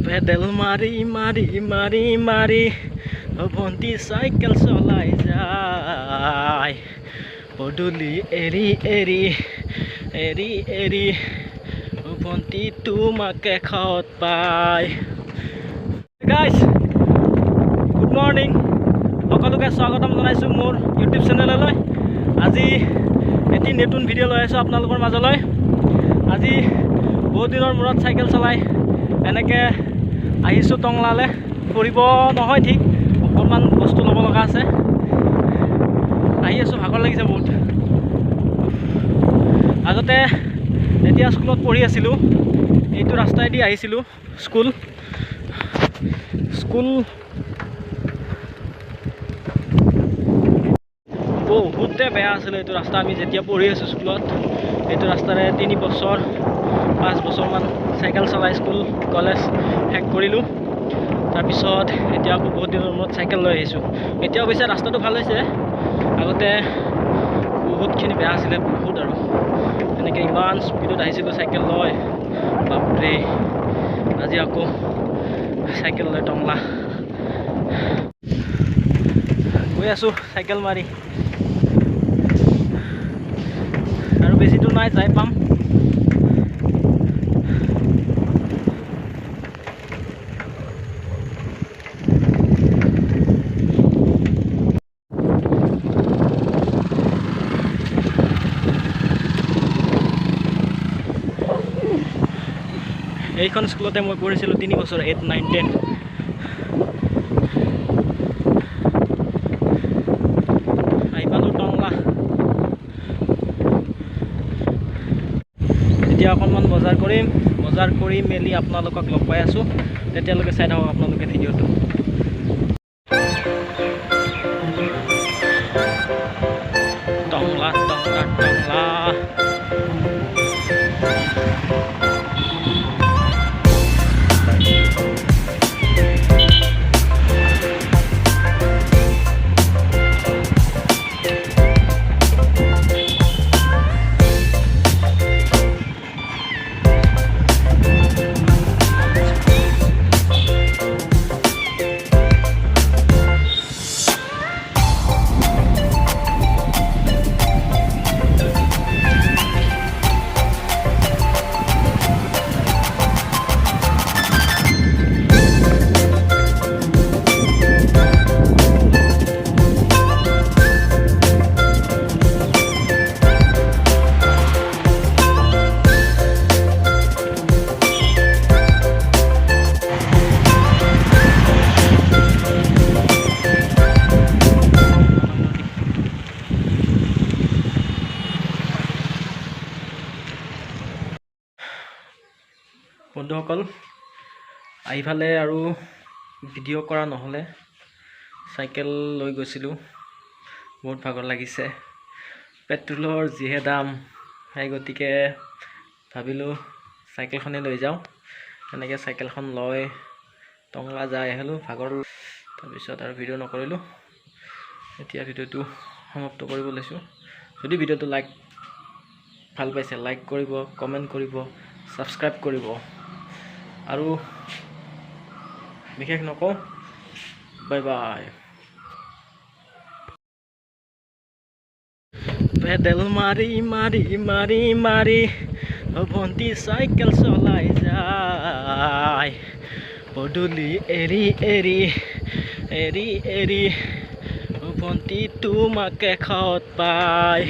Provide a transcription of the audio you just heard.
Pedal মাৰি মাৰি মাৰি মাৰি ভণ্টি চাইকেল চলাই যায় পদূলি এৰি এৰি এৰি এৰি ভণ্টি তোমাকে খাৱত পায়। গাইজ গুড মৰ্নিং, সকলোকে স্বাগতম জনাইছোঁ মোৰ ইউটিউব চেনেললৈ। আজি এটি নতুন ভিডিঅ' লৈ আছোঁ আপোনালোকৰ মাজলৈ। আজি বহুত দিনৰ মূৰত চাইকেল চলাই এনেকৈ আহিছোঁ টংলালৈ ফুৰিব নহয়, ঠিক অকণমান বস্তু ল'ব লগা আছে। আহি আছোঁ, ভাগৰ লাগিছে বহুত। আগতে যেতিয়া স্কুলত পঢ়ি আছিলোঁ এইটো ৰাস্তাইদি আহিছিলোঁ স্কুল বহুতে বেয়া আছিলে এইটো ৰাস্তা। আমি যেতিয়া পঢ়ি আছোঁ স্কুলত এইটো ৰাস্তাৰে 3 বছৰ 5 বছৰমান চাইকেল চলাই স্কুল কলেজ শেষ কৰিলোঁ। তাৰপিছত এতিয়া আকৌ বহুত দিনৰ মূৰত চাইকেল লৈ আহিছোঁ। এতিয়া অৱশ্যে ৰাস্তাটো ভাল হৈছে, আগতে বহুতখিনি বেয়া আছিলে, বহুত আৰু এনেকৈ ইমান স্পীডত আহিছিলোঁ চাইকেল লৈ, বাপৰে। আজি আকৌ চাইকেল লৈ টংলা গৈ আছোঁ চাইকেল মাৰি। আৰু বেছি দূৰ নাই, যাই পাম। এইখন স্কুলতে মই পঢ়িছিলোঁ 3 বছৰ 8, 9, 10। আহি পালোঁ টংলা। এতিয়া অকণমান বজাৰ কৰিম, বজাৰ কৰি মেলি আপোনালোকক লগ পাই আছোঁ। তেতিয়ালৈকে চাই থাকক আপোনালোকে ভিডিঅ'টো। টংলা টংলা টংলা বন্ধুসকল, আহিফালে আৰু ভিডিঅ' কৰা নহ'লে, চাইকেল লৈ গৈছিলোঁ, বহুত ভাগৰ লাগিছে। পেট্ৰলৰ যিহে দাম, সেই গতিকে ভাবিলোঁ চাইকেলখনেই লৈ যাওঁ। এনেকৈ চাইকেলখন লৈ টংলা যাই আহিলোঁ, ভাগৰ। তাৰপিছত আৰু ভিডিঅ' নকৰিলোঁ। এতিয়া ভিডিঅ'টো সমাপ্ত কৰিব লৈছোঁ। যদি ভিডিঅ'টো ভাল পাইছে লাইক কৰিব, কমেণ্ট কৰিব, ছাবস্ক্ৰাইব কৰিব। আৰু বিশেষ নকওঁ, বাই বাই। পেডেল মাৰি মাৰি মাৰি মাৰি ভণ্টি চাইকেল চলাই যায় পদূলি এৰি এৰি এৰি এৰি ভণ্টি তোমাকে খাৱত পায়।